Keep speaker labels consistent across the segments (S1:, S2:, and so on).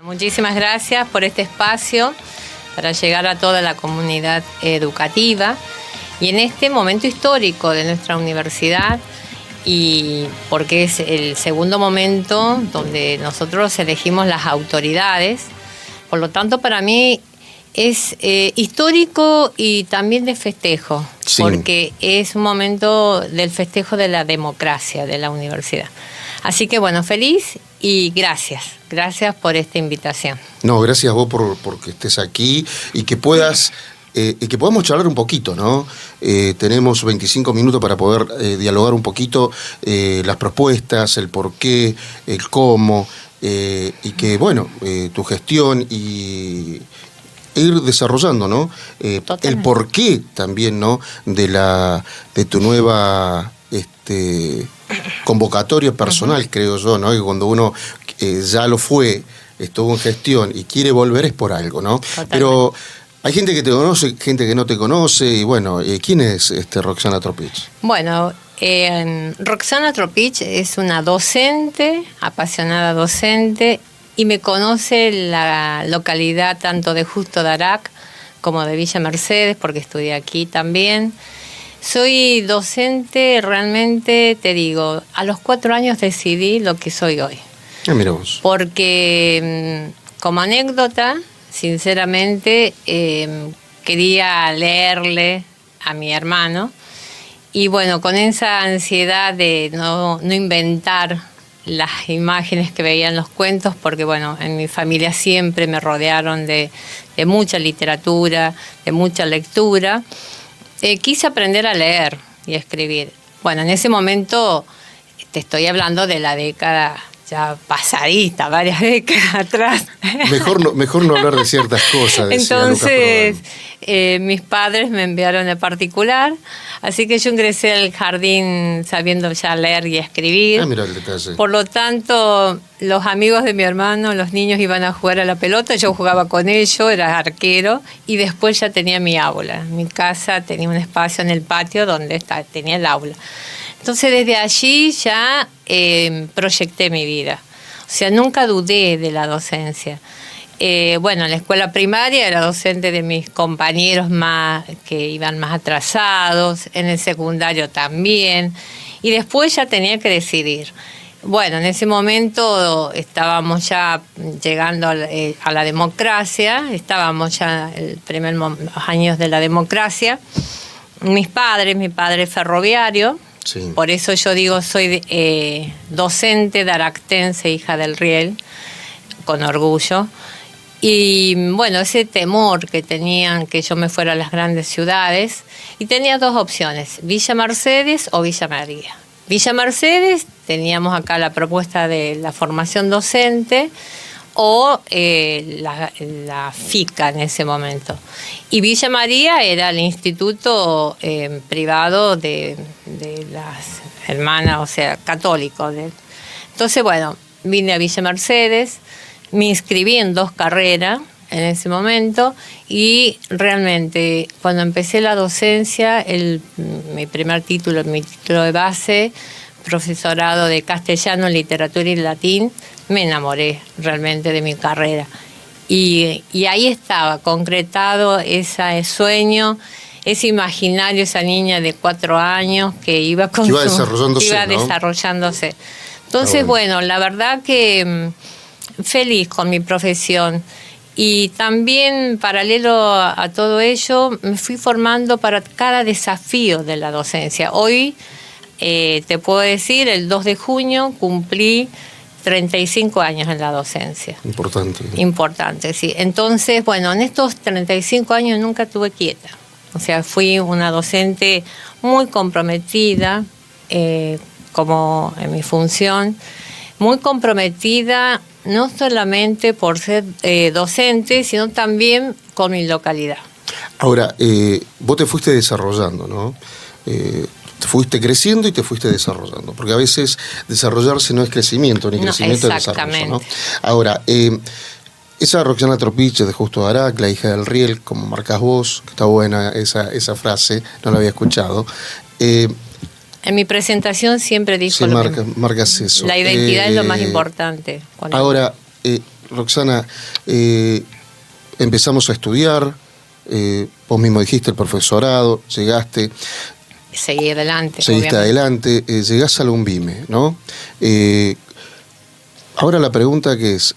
S1: Muchísimas gracias por este espacio para llegar a toda la comunidad educativa y en este momento histórico de nuestra universidad, y porque es el segundo momento donde nosotros elegimos las autoridades. Por lo tanto, para mí es histórico y también de festejo, sí, porque es un momento del festejo de la democracia de la universidad. Así que bueno, feliz y gracias por esta invitación.
S2: No, gracias a vos porque estés aquí y que puedas... y que podamos charlar un poquito, ¿no? Tenemos 25 minutos para poder dialogar un poquito las propuestas, el por qué, el cómo, y que, bueno, tu gestión y ir desarrollando, ¿no? El por qué también, ¿no? De tu nueva convocatoria personal, creo yo, ¿no? Que cuando uno ya lo fue, estuvo en gestión y quiere volver es por algo, ¿no? Totalmente. Pero hay gente que te conoce, gente que no te conoce, y bueno, ¿quién es Roxana Tropich?
S1: Bueno, Roxana Tropich es una docente, apasionada docente, y me conoce la localidad tanto de Justo Darac como de Villa Mercedes, porque estudié aquí también. Soy docente, realmente te digo, a los 4 años decidí lo que soy hoy.
S2: Mira vos.
S1: Porque, como anécdota, sinceramente, quería leerle a mi hermano y bueno, con esa ansiedad de no inventar las imágenes que veía en los cuentos, porque bueno, en mi familia siempre me rodearon de mucha literatura, de mucha lectura, quise aprender a leer y a escribir. Bueno, en ese momento te estoy hablando de la década ya pasadita, varias décadas atrás.
S2: Mejor no hablar de ciertas cosas.
S1: Entonces, mis padres me enviaron a particular, así que yo ingresé al jardín sabiendo ya leer y escribir.
S2: Mira el detalle.
S1: Por lo tanto, los amigos de mi hermano, los niños iban a jugar a la pelota, yo jugaba con ellos, era arquero, y después ya tenía mi aula. Mi casa tenía un espacio en el patio donde tenía el aula. Entonces desde allí ya proyecté mi vida. O sea, nunca dudé de la docencia. Bueno, en la escuela primaria era docente de mis compañeros que iban más atrasados, en el secundario también, y después ya tenía que decidir. Bueno, en ese momento estábamos ya llegando a la democracia, estábamos ya en los años de la democracia. Mi padre ferroviario. Sí. Por eso yo digo, soy docente daractense, hija del Riel, con orgullo. Y bueno, ese temor que tenían que yo me fuera a las grandes ciudades, y tenía 2 opciones, Villa Mercedes o Villa María. Villa Mercedes, teníamos acá la propuesta de la formación docente, o la FICA en ese momento. Y Villa María era el instituto privado de las hermanas, o sea, católico. Entonces, bueno, vine a Villa Mercedes, me inscribí en 2 carreras en ese momento y realmente cuando empecé la docencia, mi primer título, mi título de base, profesorado de castellano, literatura y latín, me enamoré realmente de mi carrera. Y ahí estaba, concretado ese sueño, ese imaginario, esa niña de 4 años que iba desarrollándose. Entonces, bueno, la verdad que feliz con mi profesión. Y también, paralelo a todo ello, me fui formando para cada desafío de la docencia. Hoy, te puedo decir, el 2 de junio cumplí 35 años en la docencia.
S2: Importante.
S1: Importante, sí. Entonces, bueno, en estos 35 años nunca estuve quieta. O sea, fui una docente muy comprometida, como en mi función, muy comprometida no solamente por ser docente, sino también con mi localidad.
S2: Ahora, vos te fuiste desarrollando, ¿no? Te fuiste creciendo y te fuiste desarrollando, porque a veces desarrollarse no es crecimiento, ni crecimiento es desarrollo, ¿no? Ahora, esa Roxana Tropich de Justo Darac, la hija del Riel, como marcas vos, que está buena esa frase, no la había escuchado.
S1: En mi presentación siempre dijo
S2: marcas eso.
S1: La identidad es lo más importante.
S2: Ahora, Roxana, empezamos a estudiar, vos mismo dijiste el profesorado, llegaste.
S1: Seguí adelante.
S2: Seguiste adelante, llegás al UNVIME, ¿no? Ahora la pregunta que es,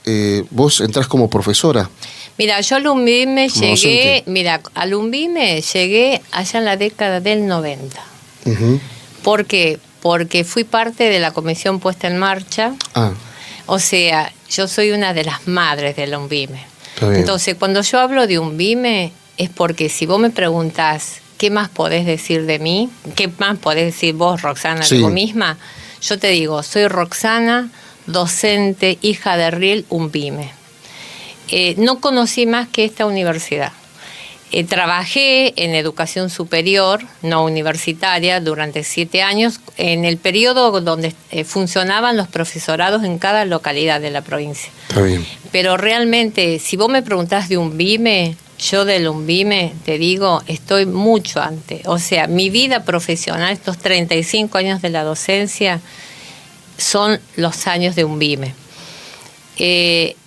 S2: ¿vos entrás como profesora?
S1: Mira, yo al UNVIME llegué allá en la década del 90.
S2: Uh-huh.
S1: ¿Por qué? Porque fui parte de la comisión puesta en marcha. O sea, yo soy una de las madres del UNVIME. Entonces, cuando yo hablo de UNVIME, es porque si vos me preguntás qué más podés decir de mí, qué más podés decir vos, Roxana, de vos misma, yo te digo, soy Roxana, docente, hija de Riel, UNVIME. No conocí más que esta universidad. Trabajé en educación superior, no universitaria, durante 7 años, en el periodo donde funcionaban los profesorados en cada localidad de la provincia.
S2: Está bien.
S1: Pero realmente, si vos me preguntás de UNVIME, yo del UNVIME, te digo, estoy mucho antes. O sea, mi vida profesional, estos 35 años de la docencia, son los años de UNVIME.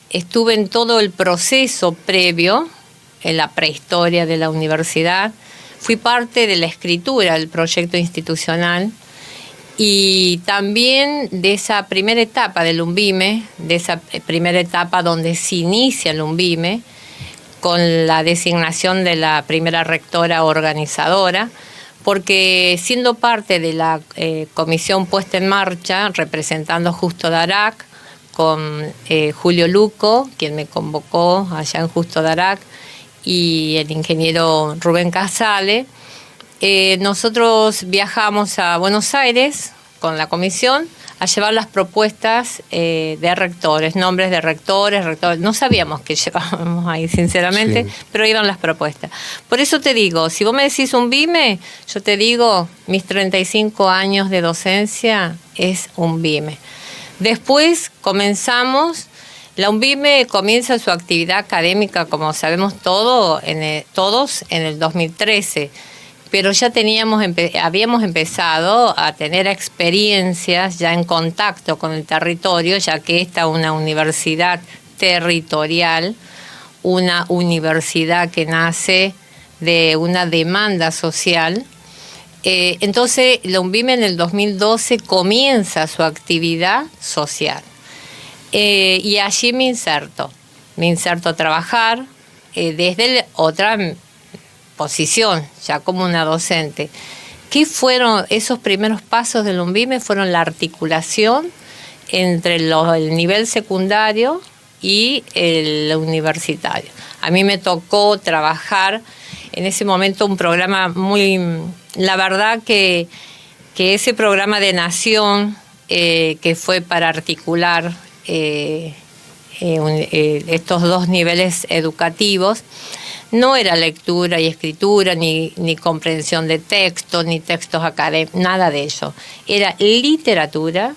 S1: Estuve en todo el proceso previo, en la prehistoria de la universidad. Fui parte de la escritura del proyecto institucional y también de esa primera etapa del UNVIME, de esa primera etapa donde se inicia el UNVIME, con la designación de la primera rectora organizadora, porque siendo parte de la comisión puesta en marcha, representando Justo Darac, con Julio Luco, quien me convocó allá en Justo Darac, y el ingeniero Rubén Casale, nosotros viajamos a Buenos Aires con la comisión a llevar las propuestas de rectores, nombres de rectores. No sabíamos qué llevábamos ahí, sinceramente, sí, pero iban las propuestas. Por eso te digo, si vos me decís UNVIME, yo te digo, mis 35 años de docencia es UNVIME. Después comenzamos. La UNVIME comienza su actividad académica, como sabemos todos, en el 2013, pero ya habíamos empezado a tener experiencias ya en contacto con el territorio, ya que esta es una universidad territorial, una universidad que nace de una demanda social. Entonces, la UNVIME en el 2012 comienza su actividad social. Y allí me inserto a trabajar desde otra posición, ya como una docente. ¿Qué fueron esos primeros pasos del UNVIME? Fueron la articulación entre el nivel secundario y el universitario. A mí me tocó trabajar en ese momento un programa la verdad que ese programa de Nación, que fue para articular estos dos niveles educativos, no era lectura y escritura, ni comprensión de textos, ni textos académicos, nada de eso. Era literatura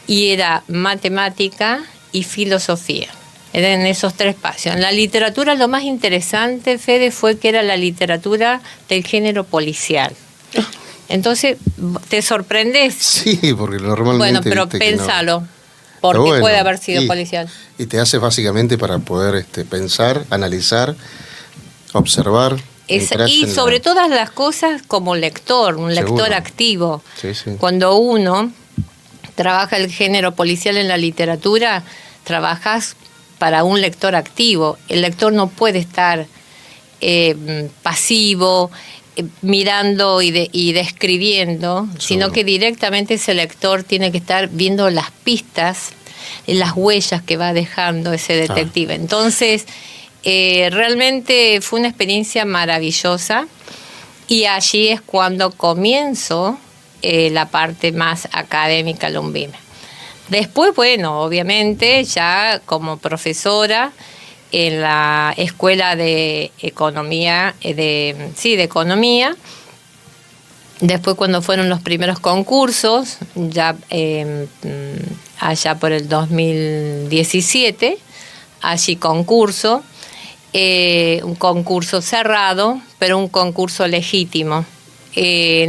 S1: y era matemática y filosofía. Eran esos 3 espacios. En la literatura lo más interesante, Fede, fue que era la literatura del género policial. Entonces, ¿te sorprendes?
S2: Sí, porque normalmente...
S1: Bueno, pero pénsalo. Porque puede haber sido policial.
S2: Y te hace básicamente para poder pensar, analizar, observar.
S1: Y sobre todas las cosas como lector, un lector activo.
S2: Sí, sí.
S1: Cuando uno trabaja el género policial en la literatura, trabajas para un lector activo. El lector no puede estar pasivo, mirando y describiendo, sino que directamente ese lector tiene que estar viendo las pistas, las huellas que va dejando ese detective. Entonces, realmente fue una experiencia maravillosa y allí es cuando comienzo la parte más académica del UNVIME. Después, bueno, obviamente ya como profesora en la escuela de economía, de economía. Después cuando fueron los primeros concursos, ya allá por el 2017, allí concurso, un concurso cerrado, pero un concurso legítimo.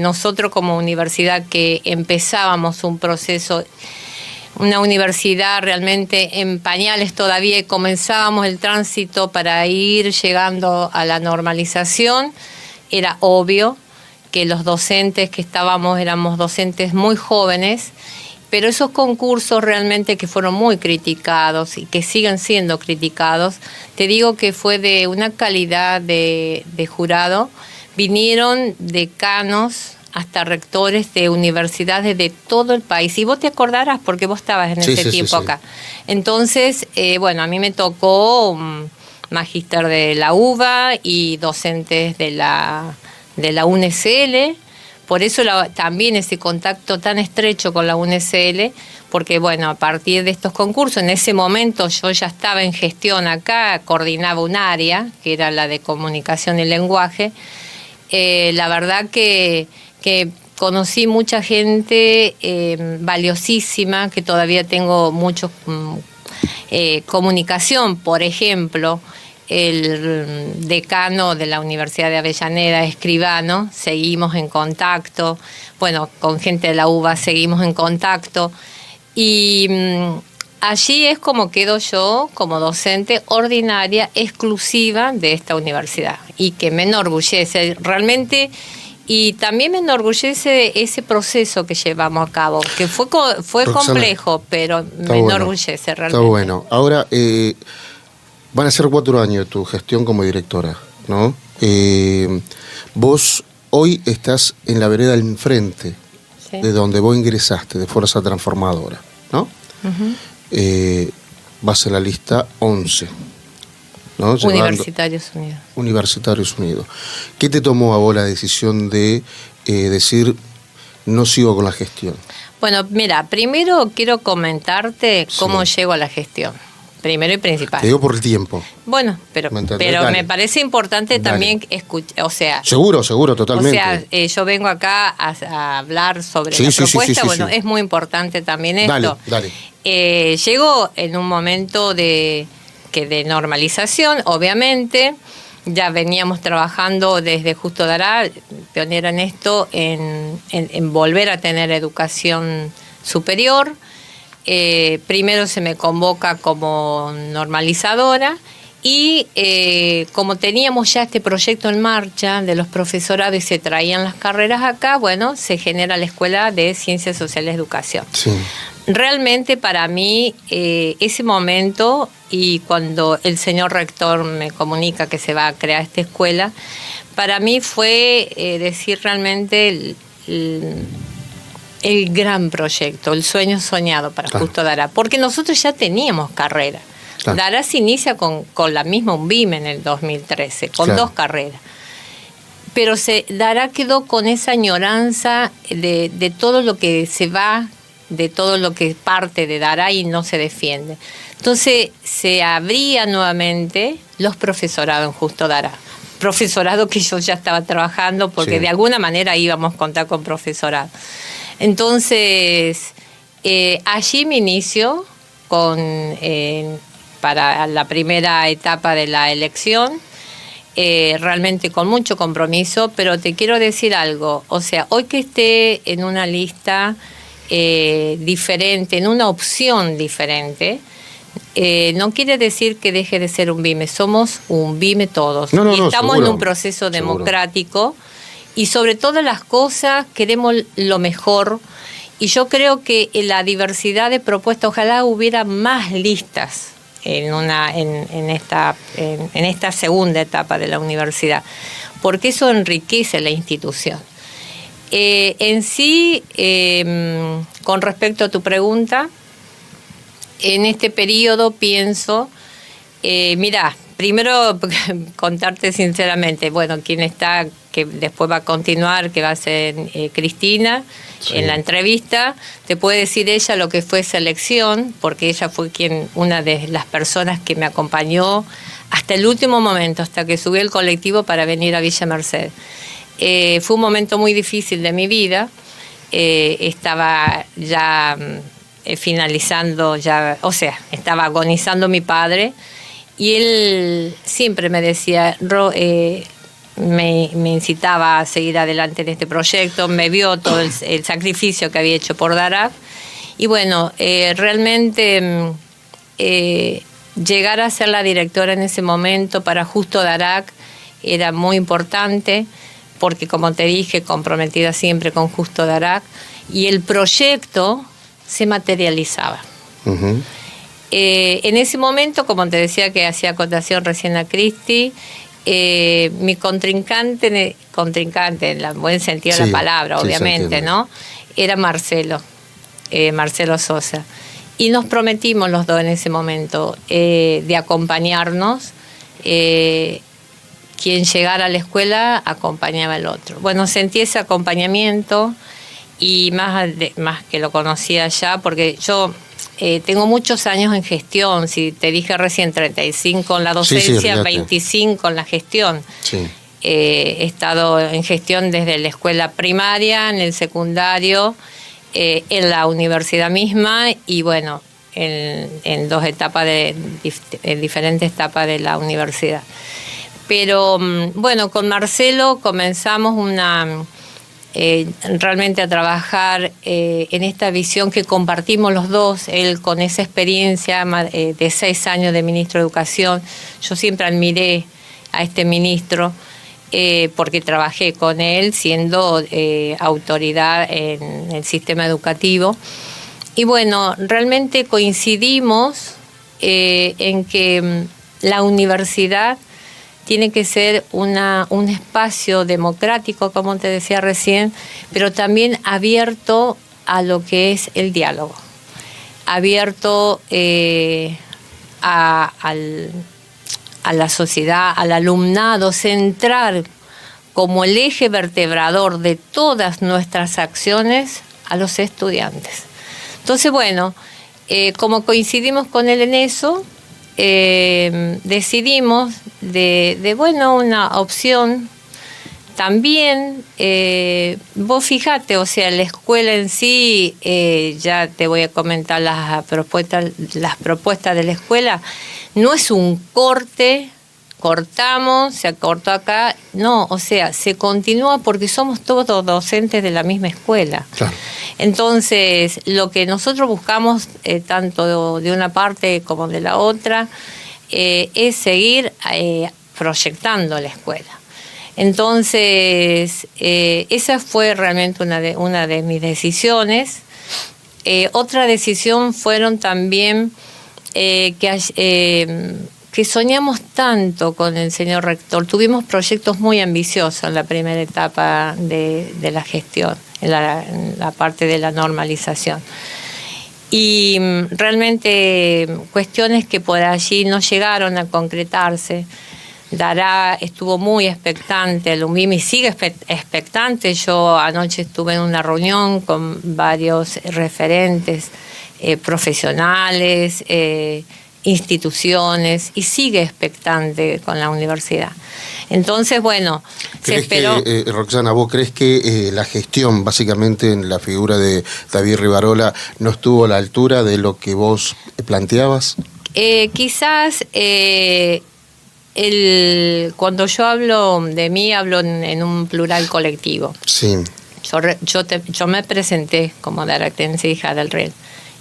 S1: Nosotros como universidad que empezábamos un proceso una universidad realmente en pañales todavía, y comenzábamos el tránsito para ir llegando a la normalización. Era obvio que los docentes que estábamos éramos docentes muy jóvenes, pero esos concursos realmente que fueron muy criticados y que siguen siendo criticados, te digo que fue de una calidad de jurado. Vinieron decanos hasta rectores de universidades de todo el país. Y vos te acordarás porque vos estabas en ese tiempo acá. Entonces, bueno, a mí me tocó un magíster de la UBA y docentes de la UNSL. Por eso también ese contacto tan estrecho con la UNSL, porque bueno, a partir de estos concursos, en ese momento yo ya estaba en gestión acá, coordinaba un área, que era la de comunicación y lenguaje. La verdad que conocí mucha gente valiosísima, que todavía tengo mucho comunicación. Por ejemplo, el decano de la Universidad de Avellaneda, Escribano, seguimos en contacto. Bueno, con gente de la UBA seguimos en contacto. Y allí es como quedo yo como docente ordinaria exclusiva de esta universidad, y que me enorgullece realmente. Y también me enorgullece ese proceso que llevamos a cabo, que fue complejo, pero me enorgullece realmente.
S2: Está bueno. Ahora, van a ser 4 años de tu gestión como directora, ¿no? Vos hoy estás en la vereda del enfrente, sí, de donde vos ingresaste, de Fuerza Transformadora, ¿no? Uh-huh. Vas en la lista 11, ¿no?
S1: Universitarios Unidos.
S2: Universitarios Unidos. ¿Qué te tomó a vos la decisión de decir, no sigo con la gestión?
S1: Bueno, mira, primero quiero comentarte cómo llego a la gestión. Primero y principal. Te
S2: digo por el tiempo.
S1: Bueno, pero me parece importante también escuchar, o sea...
S2: Seguro, totalmente.
S1: O sea, yo vengo acá a hablar sobre la propuesta, es muy importante también esto.
S2: Dale.
S1: Llego en un momento de normalización, obviamente. Ya veníamos trabajando desde Justo Dará, pionera en esto, en volver a tener educación superior. Primero se me convoca como normalizadora y como teníamos ya este proyecto en marcha de los profesorados y se traían las carreras acá, bueno, se genera la Escuela de Ciencias Sociales de Educación. Sí. Realmente para mí ese momento, y cuando el señor rector me comunica que se va a crear esta escuela, para mí fue decir realmente el gran proyecto, el sueño soñado para Justo Dará, porque nosotros ya teníamos carrera. Claro. Dará se inicia con la misma UNBIM en el 2013, con 2 carreras. Pero Dará quedó con esa añoranza de todo lo que se va, de todo lo que parte de Dará y no se defiende. Entonces se abría nuevamente los profesorados en Justo Dará. Profesorado que yo ya estaba trabajando, porque de alguna manera íbamos a contar con profesorado. Entonces, allí me inicio para la primera etapa de la elección, realmente con mucho compromiso, pero te quiero decir algo, o sea, hoy que esté en una lista diferente, en una opción diferente, no quiere decir que deje de ser un BIME, somos un BIME todos. No, estamos seguro, en un proceso democrático. Y sobre todas las cosas queremos lo mejor, y yo creo que la diversidad de propuestas, ojalá hubiera más listas en esta segunda etapa de la universidad, porque eso enriquece la institución. En sí, con respecto a tu pregunta, en este periodo pienso, mira, primero contarte sinceramente, bueno, quién está, que después va a continuar, que va a ser Cristina, en la entrevista, te puede decir ella lo que fue selección, porque ella fue una de las personas que me acompañó hasta el último momento, hasta que subí el colectivo para venir a Villa Mercedes. Fue un momento muy difícil de mi vida, estaba ya finalizando, estaba agonizando mi padre, y él siempre me decía, me incitaba a seguir adelante en este proyecto, me vio todo el sacrificio que había hecho por Dará, Y bueno, realmente llegar a ser la directora en ese momento para Justo Darac era muy importante, porque como te dije, comprometida siempre con Justo Darac, y el proyecto se materializaba. Uh-huh. En ese momento, como te decía que hacía acotación recién a Cristi, mi contrincante en el buen sentido de la palabra, obviamente, ¿no? Era Marcelo Sosa. Y nos prometimos los dos en ese momento de acompañarnos. Quien llegara a la escuela acompañaba al otro. Bueno, sentí ese acompañamiento y más que lo conocía ya, porque yo tengo muchos años en gestión. Si te dije recién 35 en la docencia, 25 en la gestión. Sí. He estado en gestión desde la escuela primaria, en el secundario, en la universidad misma y bueno, en dos etapas en diferentes etapas de la universidad. Pero bueno, con Marcelo comenzamos realmente a trabajar en esta visión que compartimos los dos, él con esa experiencia de 6 años de ministro de Educación. Yo siempre admiré a este ministro porque trabajé con él siendo autoridad en el sistema educativo. Y bueno, realmente coincidimos en que la universidad tiene que ser un espacio democrático, como te decía recién, pero también abierto a lo que es el diálogo, abierto a la sociedad, al alumnado, centrar como el eje vertebrador de todas nuestras acciones a los estudiantes. Entonces, bueno, como coincidimos con él en eso, decidimos bueno, una opción también. Vos fijate, o sea, la escuela en sí, ya te voy a comentar las propuestas de la escuela, no es un cortamos, se cortó acá, no, o sea, se continúa porque somos todos docentes de la misma escuela. Claro. Entonces, lo que nosotros buscamos, tanto de una parte como de la otra, es seguir proyectando la escuela. Entonces, esa fue realmente una de mis decisiones. Otra decisión fueron también que soñamos tanto con el señor rector. Tuvimos proyectos muy ambiciosos en la primera etapa de la gestión, en la parte de la normalización. Y realmente cuestiones que por allí no llegaron a concretarse. Dará estuvo muy expectante, el UNVIMI sigue expectante. Yo anoche estuve en una reunión con varios referentes profesionales, instituciones, y sigue expectante con la universidad. Entonces, bueno, se esperó.
S2: Roxana, ¿vos crees que la gestión, básicamente en la figura de David Rivarola, no estuvo a la altura de lo que vos planteabas?
S1: Quizás cuando yo hablo de mí, hablo en un plural colectivo. Sí. Yo me presenté como daractense hija del Riel.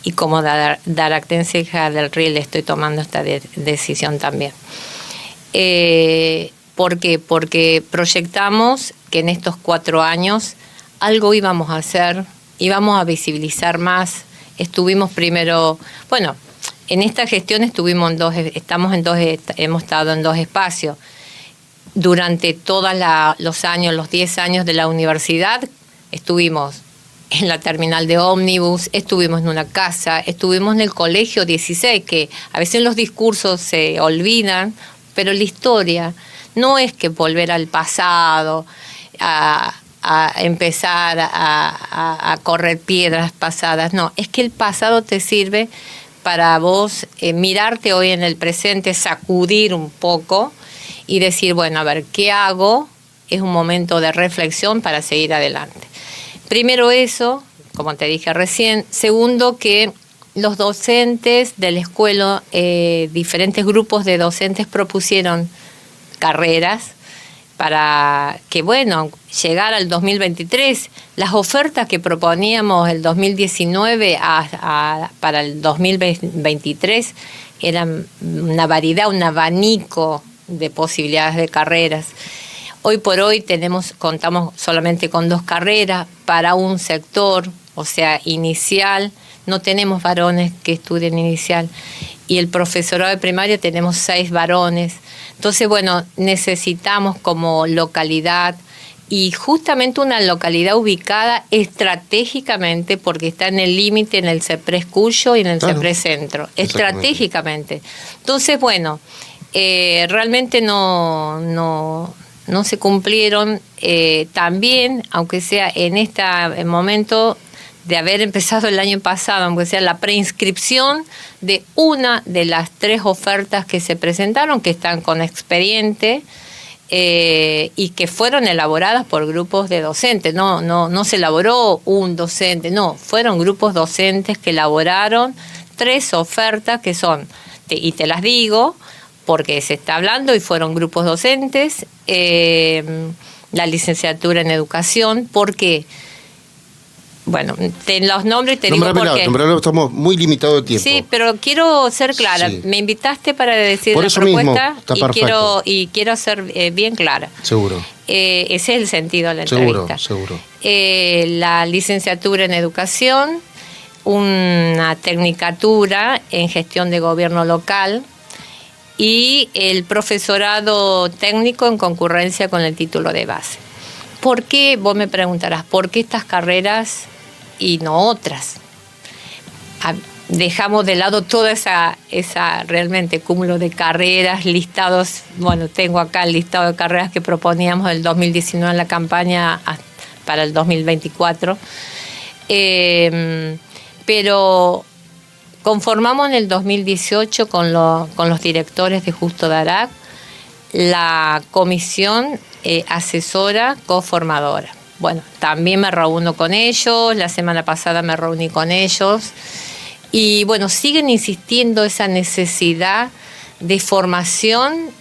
S1: Y como daractense hija del Riel estoy tomando esta decisión también. ¿Por qué? Porque proyectamos que en estos 4 años algo íbamos a hacer, íbamos a visibilizar más. Estuvimos primero, bueno, en esta gestión hemos estado en 2 espacios. Durante todos los años, los 10 años de la universidad, estuvimos en la terminal de ómnibus, estuvimos en una casa, estuvimos en el colegio 16, que a veces los discursos se olvidan, pero la historia no es que volver al pasado, a empezar a correr piedras pasadas, no, es que el pasado te sirve para vos mirarte hoy en el presente, sacudir un poco y decir, bueno, a ver, ¿qué hago? Es un momento de reflexión para seguir adelante. Primero eso, como te dije recién. Segundo, que los docentes de la escuela, diferentes grupos de docentes propusieron carreras para que, bueno, llegar al 2023, las ofertas que proponíamos el 2019 para el 2023 eran una variedad, un abanico de posibilidades de carreras. Hoy por hoy contamos solamente con 2 carreras para un sector, o sea, inicial. No tenemos varones que estudien inicial. Y el profesorado de primaria tenemos 6 varones. Entonces, bueno, necesitamos como localidad, y justamente una localidad ubicada estratégicamente, porque está en el límite en el CEPRES Cuyo y en el CEPRES Centro, estratégicamente. Entonces, bueno, realmente no se cumplieron. También, aunque sea en este momento de haber empezado el año pasado, aunque sea la preinscripción de una de las 3 ofertas que se presentaron, que están con expediente, y que fueron elaboradas por grupos de docentes. No se elaboró un docente, no, fueron grupos docentes que elaboraron 3 ofertas que son, y te las digo porque se está hablando y fueron grupos docentes, la licenciatura en educación. ¿Por qué? Bueno, los nombres te digo porque...
S2: Nombralo, estamos muy limitados de tiempo.
S1: Sí, pero quiero ser clara. Sí. Me invitaste para decir
S2: por
S1: la propuesta
S2: mismo,
S1: y quiero ser bien clara.
S2: Seguro.
S1: Ese es el sentido de la entrevista.
S2: Seguro.
S1: La licenciatura en educación, una tecnicatura en gestión de gobierno local y el profesorado técnico en concurrencia con el título de base. ¿Por qué? Vos me preguntarás, ¿por qué estas carreras y no otras? Dejamos de lado toda esa realmente cúmulo de carreras, listados. Bueno, tengo acá el listado de carreras que proponíamos del 2019 en la campaña para el 2024. Pero conformamos en el 2018 con los directores de Justo Darac la comisión asesora coformadora. Bueno, también me reúno con ellos, la semana pasada me reuní con ellos y bueno, siguen insistiendo esa necesidad de formación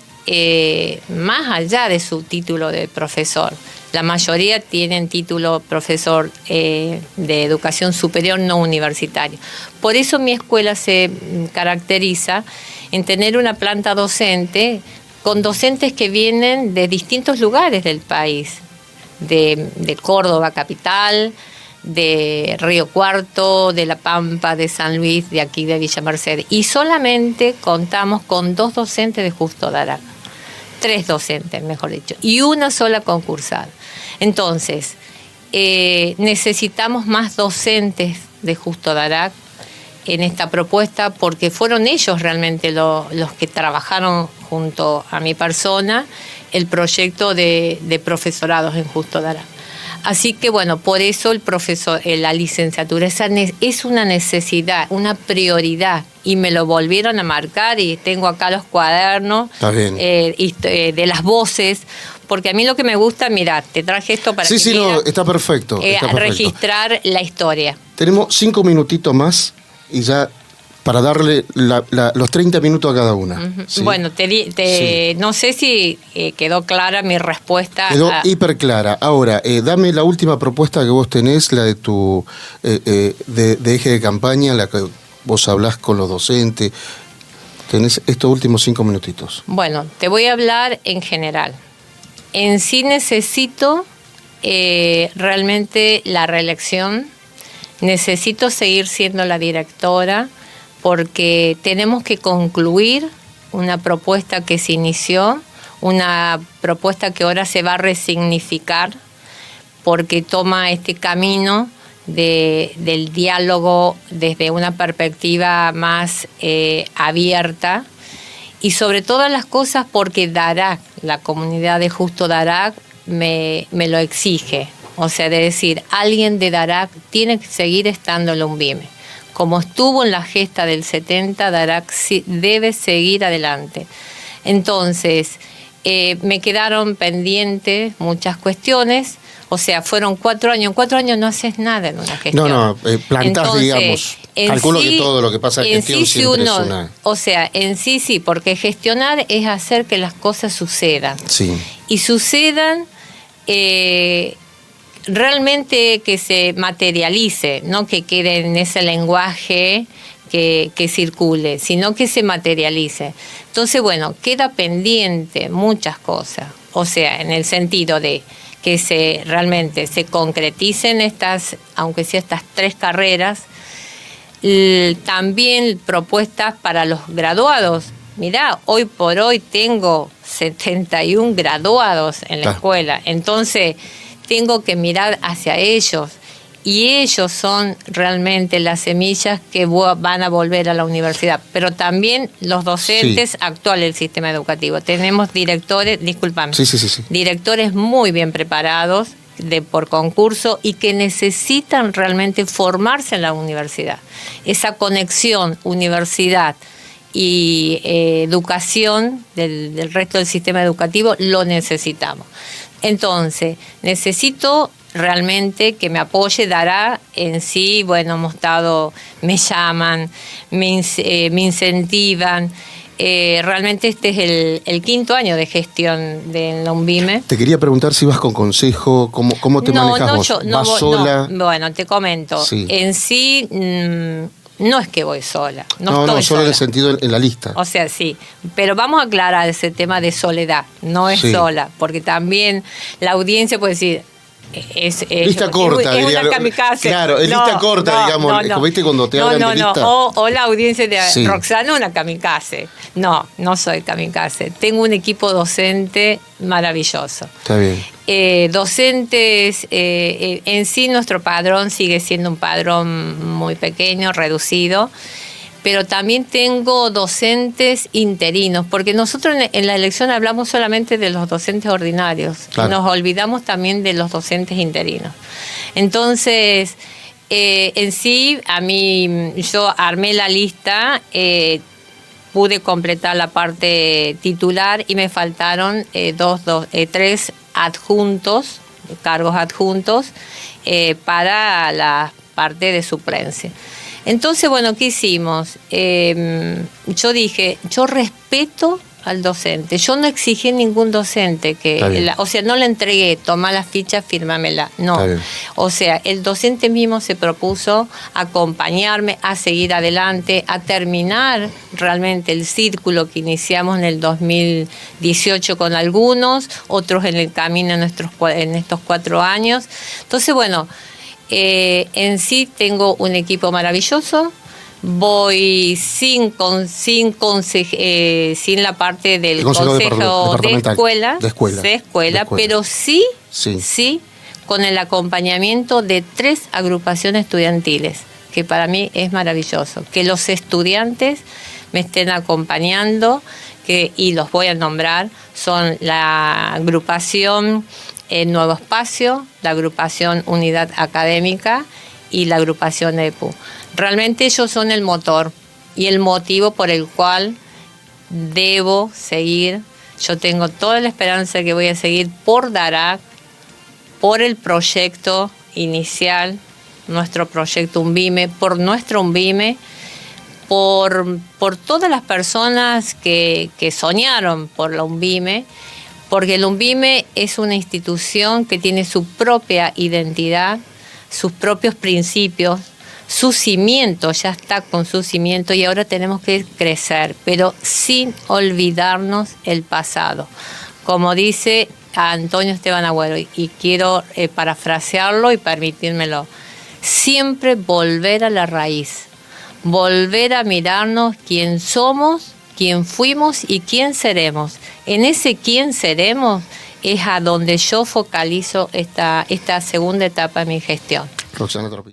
S1: más allá de su título de profesor. La mayoría tienen título profesor de educación superior no universitario. Por eso mi escuela se caracteriza en tener una planta docente con docentes que vienen de distintos lugares del país, de Córdoba capital, de Río Cuarto, de La Pampa, de San Luis, de aquí de Villa Mercedes. Y solamente contamos con 2 docentes de Justo Darac, 3 docentes, mejor dicho, y una sola concursada. Entonces, necesitamos más docentes de Justo Darac en esta propuesta, porque fueron ellos realmente los que trabajaron junto a mi persona el proyecto de profesorados en Justo Darac. Así que bueno, por eso la licenciatura es una necesidad, una prioridad, y me lo volvieron a marcar y tengo acá los cuadernos de las voces, porque a mí lo que me gusta, mira, te traje esto para
S2: está perfecto,
S1: registrar la historia.
S2: Tenemos 5 minutitos más y ya para darle los 30 minutos a cada una. Uh-huh. ¿Sí?
S1: Bueno, no sé si quedó clara mi respuesta.
S2: Quedó hiper clara. Ahora, dame la última propuesta que vos tenés, la de tu de eje de campaña, la que vos hablás con los docentes. Tenés estos últimos 5 minutitos.
S1: Bueno, te voy a hablar en general. En sí necesito realmente la reelección. Necesito seguir siendo la directora, porque tenemos que concluir una propuesta que se inició, una propuesta que ahora se va a resignificar, porque toma este camino del diálogo desde una perspectiva más abierta, y sobre todas las cosas porque Darac, la comunidad de Justo Darac, me lo exige. O sea, de decir, alguien de Darac tiene que seguir estando en la UNVIME. Como estuvo en la gesta del 70, Darac debe seguir adelante. Entonces, me quedaron pendientes muchas cuestiones. O sea, fueron 4 años. En 4 años no haces nada en una gestión.
S2: No, plantás, entonces, digamos. Calculo que todo lo que pasa en gestión siempre es una...
S1: O sea, en sí, porque gestionar es hacer que las cosas sucedan.
S2: Sí.
S1: Y sucedan realmente que se materialice, no que quede en ese lenguaje que circule, sino que se materialice. Entonces, bueno, queda pendiente muchas cosas. O sea, en el sentido de que realmente se concreticen estas, aunque sea estas 3 carreras, también propuestas para los graduados. Mirá, hoy por hoy tengo 71 graduados en la escuela, entonces tengo que mirar hacia ellos y ellos son realmente las semillas que van a volver a la universidad, pero también los docentes actuales del sistema educativo. Tenemos directores, discúlpame, directores muy bien preparados por concurso y que necesitan realmente formarse en la universidad. Esa conexión universidad y educación del resto del sistema educativo lo necesitamos. Entonces, necesito realmente que me apoye. Dará en sí, bueno, me llaman, me incentivan. Realmente este es el 5º año de gestión de la UNVIME.
S2: Te quería preguntar si vas con consejo, ¿cómo te manejas vos? ¿Vas sola?
S1: No, bueno, te comento. Sí. En sí, no es que voy sola.
S2: No, solo en el sentido en la lista.
S1: O sea, sí. Pero vamos a aclarar ese tema de soledad. No es sola, porque también la audiencia puede decir...
S2: lista corta,
S1: es una kamikaze.
S2: Claro, es lista corta, digamos.
S1: No.
S2: ¿Viste cuando te hablan de lista?
S1: O la audiencia de Roxana, una kamikaze. No soy kamikaze. Tengo un equipo docente maravilloso.
S2: Está bien.
S1: Docentes, en sí nuestro padrón sigue siendo un padrón muy pequeño, reducido. Pero también tengo docentes interinos, porque nosotros en la elección hablamos solamente de los docentes ordinarios, claro. Nos olvidamos también de los docentes interinos. Entonces, en sí, yo armé la lista, pude completar la parte titular y me faltaron 3 adjuntos, cargos adjuntos, para la parte de suplencia. Entonces, bueno, ¿qué hicimos? Yo dije, yo respeto al docente. Yo no exigí ningún docente o sea, no le entregué, toma la ficha, fírmamela. No. O sea, el docente mismo se propuso acompañarme a seguir adelante, a terminar realmente el círculo que iniciamos en el 2018 con algunos, otros en el camino en estos 4 años. Entonces, bueno, en sí tengo un equipo maravilloso. Voy sin la parte del consejo de escuela, pero sí con el acompañamiento de 3 agrupaciones estudiantiles, que para mí es maravilloso. Que los estudiantes me estén acompañando, y los voy a nombrar, son la agrupación Nuevo Espacio, la agrupación Unidad Académica y la agrupación EPU. Realmente ellos son el motor y el motivo por el cual debo seguir. Yo tengo toda la esperanza que voy a seguir por DARAC, por el proyecto inicial, nuestro proyecto UNVIME, por nuestro UNVIME, por todas las personas que soñaron por la UNVIME, porque el UNVIME es una institución que tiene su propia identidad, sus propios principios, su cimiento, ya está con su cimiento y ahora tenemos que crecer, pero sin olvidarnos el pasado. Como dice Antonio Esteban Agüero, y quiero parafrasearlo y permitírmelo, siempre volver a la raíz, volver a mirarnos quién somos, quién fuimos y quién seremos. En ese quién seremos es a donde yo focalizo esta segunda etapa de mi gestión.
S2: Roxana Tropi.